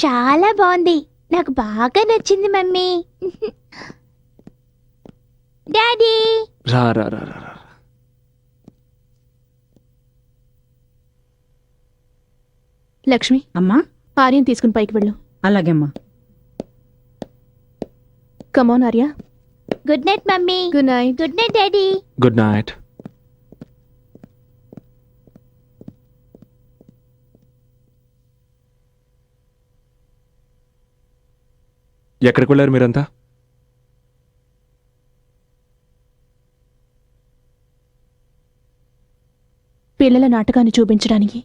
చాలా బాగుంది. నాకు బాగా నచ్చింది మమ్మీ. డాడీ రా రా రా రా రా. లక్ష్మి, అమ్మా ఆర్యన్ తీసుకుని పైకి వెళ్ళు. అలాగేమ్మా. Come on Arya. Good night mummy. Good night. Good night daddy. Good night. ఎక్కడికి వెళ్ళారు మీరంతా? పిల్లల నాటకాన్ని చూపించడానికి.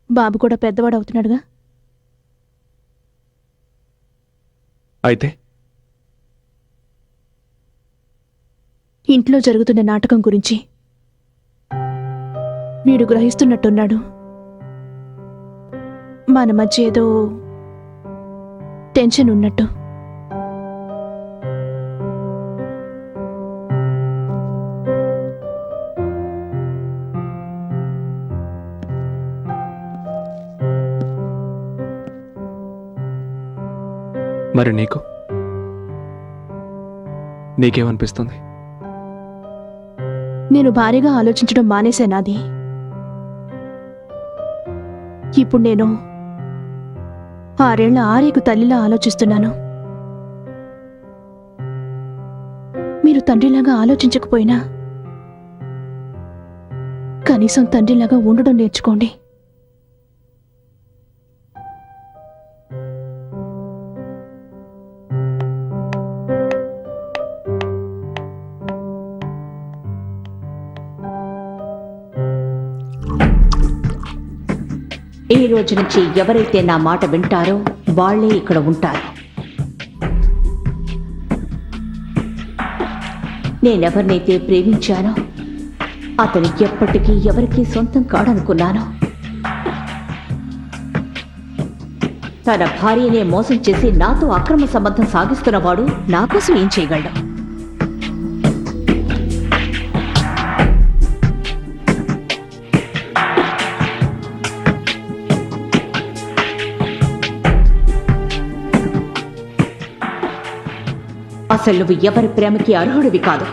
బాబు కూడా పెద్దవాడు అవుతున్నాడుగా. అయితే ఇంట్లో జరుగుతున్న నాటకం గురించి వీడు గ్రహిస్తున్నట్టున్నాడు. మన మధ్య ఏదో టెన్షన్ ఉన్నట్టు. మరి నీకేమనిపిస్తుంది? నేను భారీగా ఆలోచించడం మానేశానాది. ఇప్పుడు నేను 6 ఏళ్ల ఆర్యకు తల్లిలా ఆలోచిస్తున్నాను. మీరు తండ్రిలాగా ఆలోచించకపోయినా కనీసం తండ్రిలాగా ఉండడం నేర్చుకోండి. ఈ రోజు నుంచి ఎవరైతే నా మాట వింటారో వాళ్లే ఇక్కడ ఉంటారు. నేనెవరినైతే ప్రేమించానో అతను ఎప్పటికీ ఎవరికీ సొంతం కాడనుకున్నాను. తన భార్యనే మోసం చేసి నాతో అక్రమ సంబంధం సాగిస్తున్నవాడు నా కోసం ఏం చేయగలడు? అసలు నువ్వు ఎవరి ప్రేమకి అర్హుడివి కాదు.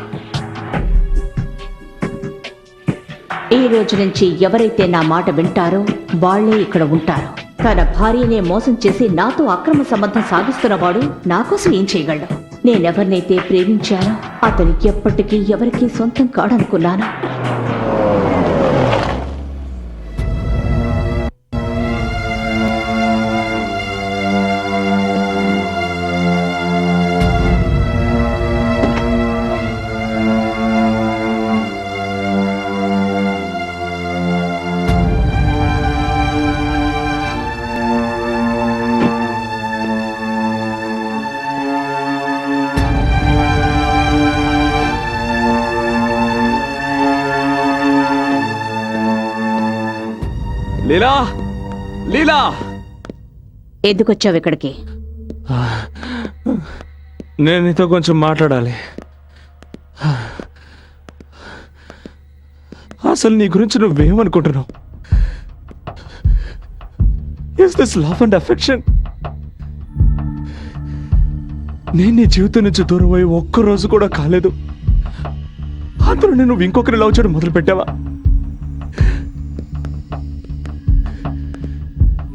ఈ రోజు నుంచి ఎవరైతే నా మాట వింటారో వాళ్లే ఇక్కడ ఉంటారు. తన భార్యనే మోసం చేసి నాతో అక్రమ సంబంధం సాగిస్తున్నవాడు నా కోసం ఏం చేయగలడు? నేనెవరినైతే ప్రేమించానో అతను ఎప్పటికీ ఎవరికీ సొంతం కాడనుకున్నాను. లీలా, లీలా, ఎందుకొచ్చావు ఇక్కడికి? నేను నీతో కొంచెం మాట్లాడాలి. అసలు నీ గురించి నువ్వేమనుకుంటున్నావు? Is this love and affection? నేను నీ జీవితం నుంచి దూరం అయ్యి ఒక్కరోజు కూడా కాలేదు. అందులో నువ్వు ఇంకొకరి లవ్ చేయడం మొదలు పెట్టావా?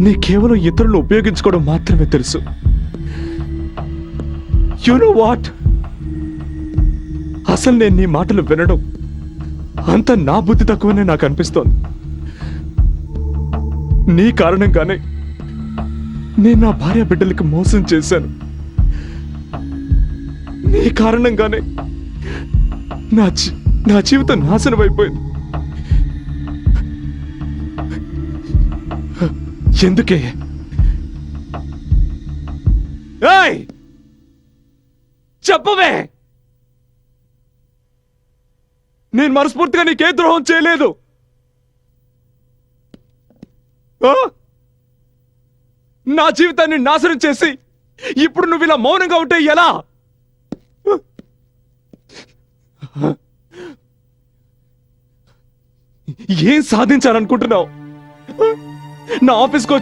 నీ కేవలం ఇతరులను ఉపయోగించుకోవడం మాత్రమే తెలుసు. You know what? అసలు నేను నీ మాటలు వినడం అంత నా బుద్ధి తక్కువనే నాకు అనిపిస్తోంది. నీ కారణంగానే నేను నా భార్య బిడ్డలకి మోసం చేశాను. నీ కారణంగానే నా జీవితం నాశనం అయిపోయింది. ఎందుకే? ఏయ్, చెప్పవే. నేను మనస్ఫూర్తిగా నీకే ద్రోహం చేయలేదు. నా జీవితాన్ని నాశనం చేసి ఇప్పుడు నువ్వు ఇలా మౌనంగా ఉంటే ఎలా? ఏం సాధించాలనుకుంటున్నావు? నా ఆఫీస్కి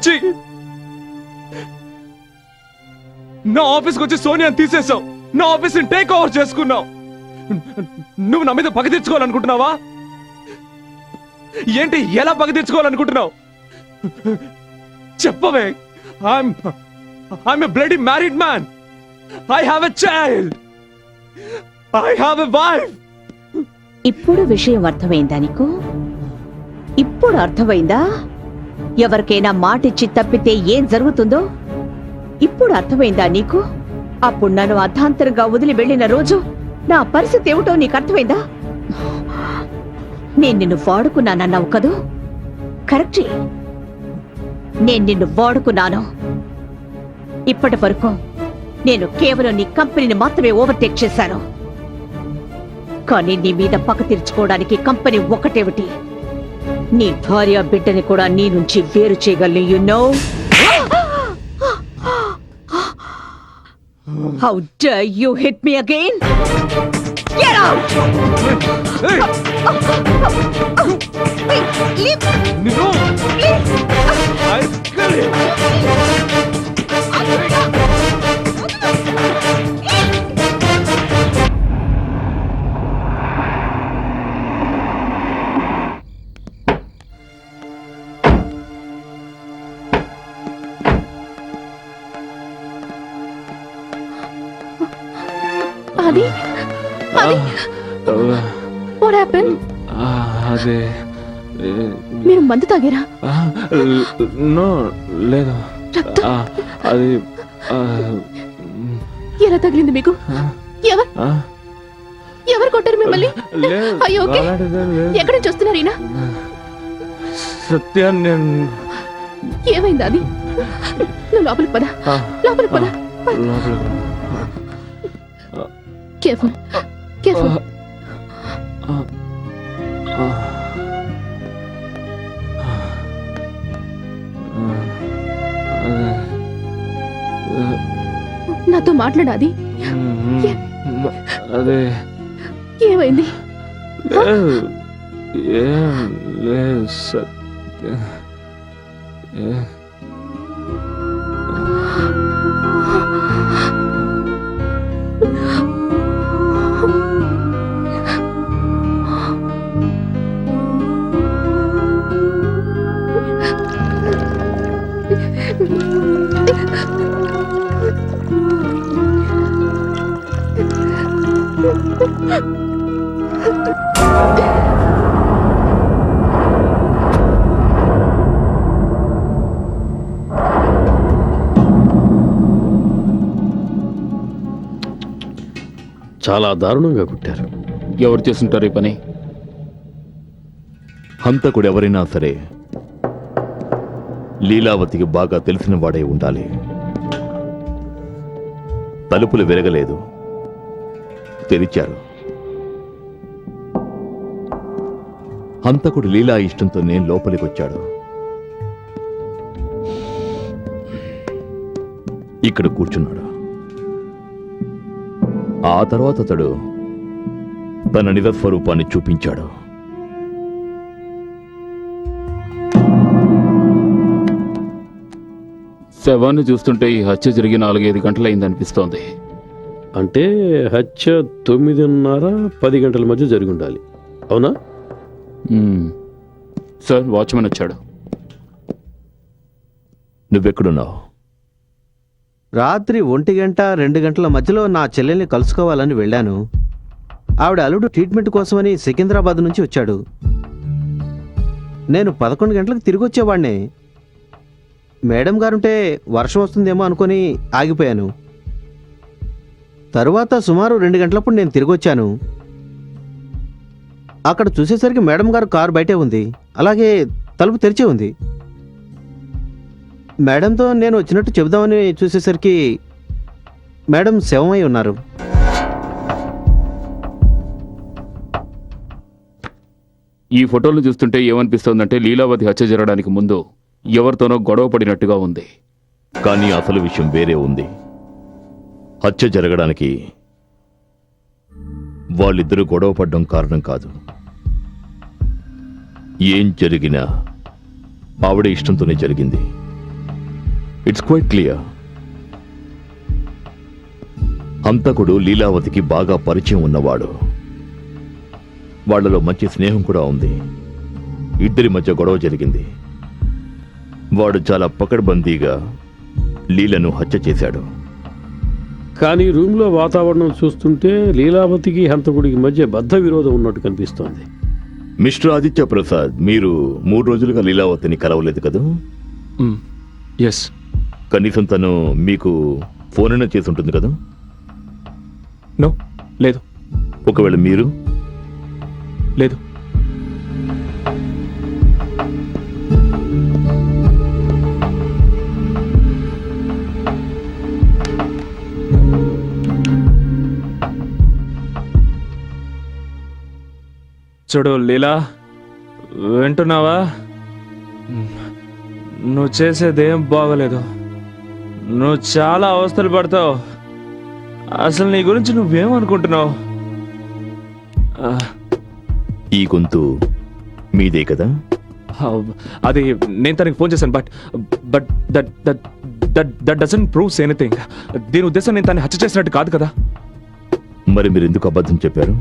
వచ్చి సోనియాని తీసేసావు. నా ఆఫీస్ని టేక్ ఓవర్ చేసుకున్నావు. నువ్వు నా మీద పగ తీర్చుకోవాలనుకుంటున్నావా? ఏంటి, ఎలా పగ తీర్చుకోవాలనుకుంటున్నావు? చెప్పవే. I'm a bloody married man. I have a child. I have a wife. ఇప్పుడు విషయం అర్థమైందా నీకు? ఇప్పుడు అర్థమైందా ఎవరికైనా మాటిచ్చి తప్పితే ఏం జరుగుతుందో? ఇప్పుడు అర్థమైందా నీకు? అప్పుడు నన్ను అర్ధాంతరంగా వదిలి వెళ్ళిన రోజు నా పరిస్థితి ఏమిటో నీకు అర్థమైందా? నేను నిన్ను వాడుకున్నానన్నావు కదూ? కరెక్టే, నేను నిన్ను వాడుకున్నాను. ఇప్పటి వరకు నేను కేవలం నీ కంపెనీని మాత్రమే ఓవర్టేక్ చేశాను. కానీ నీ మీద పక్క తీర్చుకోవడానికి కంపెనీ ఒకటేమిటి, నీ భార్య బిడ్డని కూడా నీ నుంచి వేరు చేయగలను. You know how dare you hit me again? Get out! No! I'll kill you! అది వాట్ హ్యాపెన్? అదే మీరు మందు తాగారా? నో, లేదు. రక్తం అది ఎలా తగిలింది మీకు? ఎవరు కొట్టారు మిమ్మల్ని? అయ్యో, ఓకే. ఎక్కడి నుంచి వస్తున్నారు ఈయన? సత్య, నేను ఏమైంది? అది నువ్వు లోపలికి పద, లోపలికి పద. Careful, careful. నాతో మాట్లాడాది? అదే ఏమైంది? ఏం లేదు సత్య. చాలా దారుణంగా కుట్టారు. ఎవరు చేస్తుంటారు ఈ పని? హంతకుడు ఎవరైనా సరే లీలావతికి బాగా తెలిసిన వాడై ఉండాలి. తలుపులు విరగలేదు, తెరిచారు. హంతకుడు లీలా ఇష్టంతోనే లోపలికొచ్చాడు. ఇక్కడ కూర్చున్నాడు. ఆ తర్వాత అతడు తన నిజ స్వరూపాన్ని చూపించాడు. శవాన్ని చూస్తుంటే ఈ హత్య జరిగి 4-5 గంటలైందనిపిస్తోంది. అంటే హత్య 9:30-10 గంటల మధ్య జరిగి ఉండాలి, అవునా? సార్, వాచ్మెన్ వచ్చాడు. నువ్వెక్కడున్నావు? రాత్రి 1-2 గంటల మధ్యలో నా చెల్లెల్ని కలుసుకోవాలని వెళ్ళాను. ఆవిడ అల్లుడు ట్రీట్మెంట్ కోసమని సికింద్రాబాద్ నుంచి వచ్చాడు. నేను 11 గంటలకు తిరిగి వచ్చేవాడిని. మేడం గారుంటే వర్షం వస్తుందేమో అనుకొని ఆగిపోయాను. తరువాత సుమారు 2 గంటలప్పుడు నేను తిరిగి వచ్చాను. అక్కడ చూసేసరికి మేడం గారు కారు బయటే ఉంది, అలాగే తలుపు తెరిచే ఉంది. మేడంతో నేను వచ్చినట్టు చెబుదామని చూసేసరికి మేడం శవమై ఉన్నారు. ఈ ఫోటోలను చూస్తుంటే ఏమనిపిస్తోందంటే లీలావతి హత్య జరగడానికి ముందు ఎవరితోనో గొడవ పడినట్టుగా ఉంది. కానీ అసలు విషయం వేరే ఉంది. హత్య జరగడానికి వాళ్ళిద్దరూ గొడవ పడ్డం కారణం కాదు. ఏం జరిగినా ఆవిడ ఇష్టంతోనే జరిగింది. It's quite clear. హంతకుడు లీలావతికి బాగా పరిచయం ఉన్నవాడు. వాళ్లలో మంచి స్నేహం కూడా ఉంది. ఇద్దరి మధ్య గొడవ జరిగింది. వాడు చాలా పకడ్బందీగా లీలను హత్య చేశాడు. కానీ రూమ్లో వాతావరణం చూస్తుంటే లీలావతికి హంతకుడికి మధ్య బద్ధ విరోధం ఉన్నట్టు కనిపిస్తోంది. మిస్టర్ ఆదిత్య ప్రసాద్, మీరు 3 రోజులుగా లీలావతిని కలవలేదు కదా? ఎస్. కనీసం తను మీకు ఫోన్ అయినా చేసి ఉంటుంది కదా? నో, లేదు. ఒకవేళ మీరు? లేదు. చూడు లీలా, వింటున్నావా? నువ్వు చేసేదేం బాగలేదు. నువ్వు చాలా అవస్థలు పడతావు. అసలు నీ గురించి నువ్వేమనుకుంటున్నావు? ఈ గొంతు మీదే కదా? అది నేను తనకి ఫోన్ చేశాను. But but that that that that doesn't proves anything. దీని ఉద్దేశం నేను తను హత్య చేసినట్టు కాదు కదా. మరి మీరు ఎందుకు అబద్ధం చెప్పారు?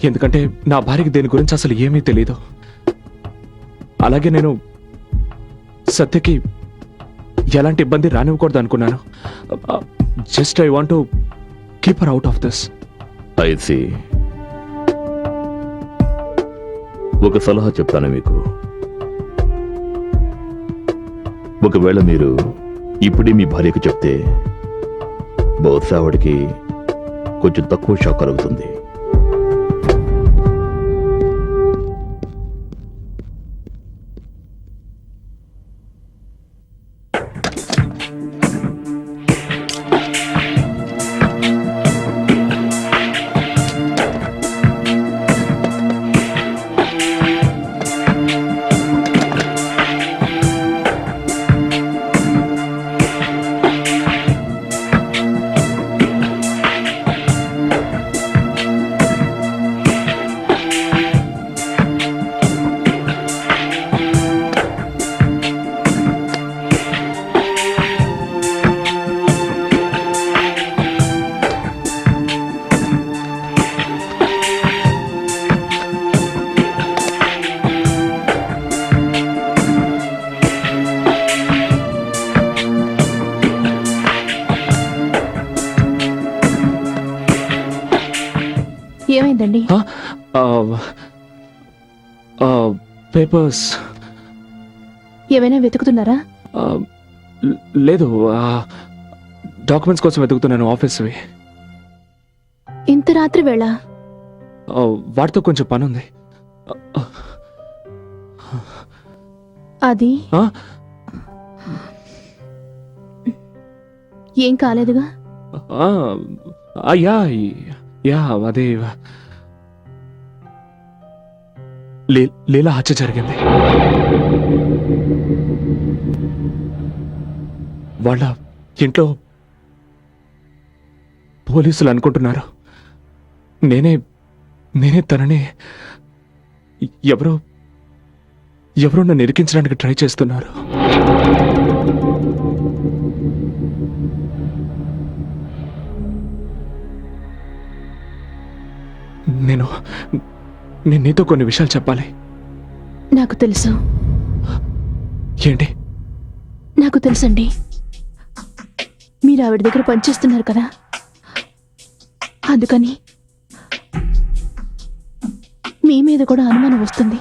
ఎందుకంటే నా భార్యకి దీని గురించి అసలు ఏమీ తెలియదు. అలాగే నేను సత్యకి ఎలాంటి ఇబ్బంది రానివ్వకూడదు అనుకున్నాను. Just I want to keep her out of this. I see. ఒక సలహా చెప్తాను మీకు. ఒకవేళ మీరు ఇప్పుడే మీ భార్యకు చెప్తే బహుశా ఆవిడకి కొంచెం తక్కువ షాక్ కలుగుతుంది. ఏమైందండి? పేపర్స్ ఏమైనా వెతుకుతున్నారా? లేదు, డాక్యుమెంట్స్ కోసం వెతుకుతున్నాను, ఆఫీస్వి. ఇంత రాత్రి వేళ? వాటితో కొంచెం పని ఉంది. అది ఏం కాలేదుగా? యా అదే లీలా హత్య జరిగింది. వాళ్ళ ఇంట్లో పోలీసులు అనుకుంటున్నారు నేనే తనని ఎవరో నన్ను ఇరికించడానికి ట్రై చేస్తున్నారు. నేను నీతో కొన్ని విషయాలు చెప్పాలి. నాకు తెలుసు. ఏంటి? నాకు తెలుసండి. మీరు ఆవిడ దగ్గర పనిచేస్తున్నారు కదా, అందుకని మీ మీద కూడా అనుమానం వస్తుంది.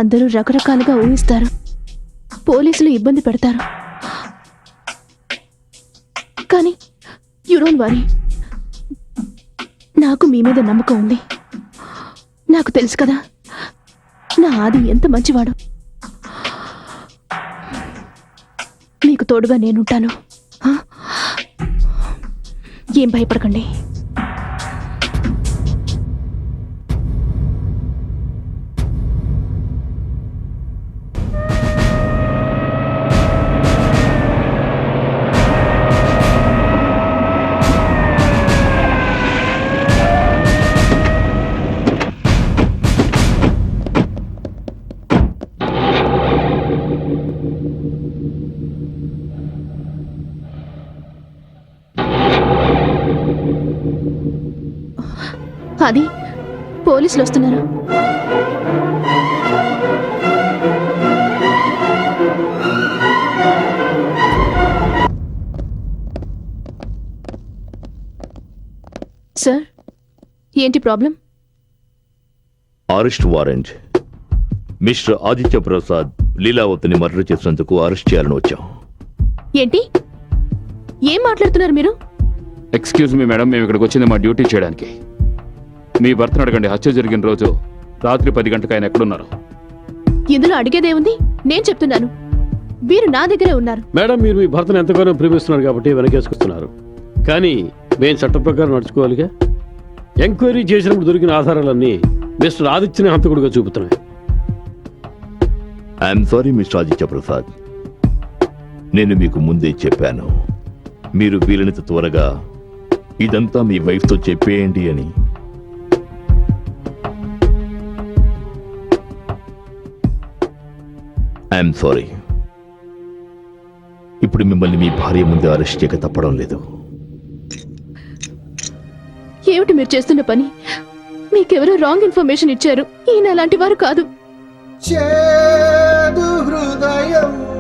అందరూ రకరకాలుగా ఊహిస్తారు, పోలీసులు ఇబ్బంది పెడతారు. కానీ యు డోంట్ వరీ, నాకు మీ మీద నమ్మకం ఉంది. నాకు తెలుసు కదా నా ఆది ఎంత మంచివాడు. మీకు తోడుగా నేనుంటాను. ఏం భయపడకండి. అది పోలీసులు వస్తున్నారు. సార్, ఏంటి problem? Arrest warrant. Mister Aditya Prasad లీలావతిని మర్డర్ చేసినందుకు అరెస్ట్ చేయాలని వచ్చాం. ఏంటి? ఏం మాట్లాడుతున్నారు మీరు? ఎక్స్క్యూజ్ మీ మేడం, మేము ఇక్కడికి వచ్చింది మా డ్యూటీ చేయడానికి. మీ భర్తను అడగండి, హత్య జరిగిన రోజు రాత్రి 10 గంటలకు ఆయన ఎక్కడున్నారు? ఇందులో అడిగేదేముంది? నేను చెప్తున్నాను, మీరు నా దగ్గరే ఉన్నారు. మేడం, మీరు మీ భర్తను ఎంతగానో ప్రేమిస్తున్నారు కాబట్టి వెనకేసుకొస్తున్నారు. కానీ మేము చట్ట ప్రకారం నడుచుకోవాలిగా. ఎంక్వైరీ చేసినప్పుడు దొరికిన ఆధారాలన్నీ మిస్టర్ ఆదిత్యని హంతకుడిగా చూపుతున్నాయి. I'm sorry mister Aditya Prasad. నేను మీకు ముందే చెప్పాను, మీరు వీలైనంత త్వరగా ఇదంతా మీ వైఫ్తో చెప్పేయండి అని. I'm sorry. ఇప్పుడు మిమ్మల్ని మీ భార్య ముందే అరెస్ట్ చేయక తప్పడం లేదు. ఏమిటి మీరు చేస్తున్న పని? మీకెవరో రాంగ్ ఇన్ఫర్మేషన్ ఇచ్చారు. ఈయన అలాంటి వారు కాదు. చేదు హృదయంలో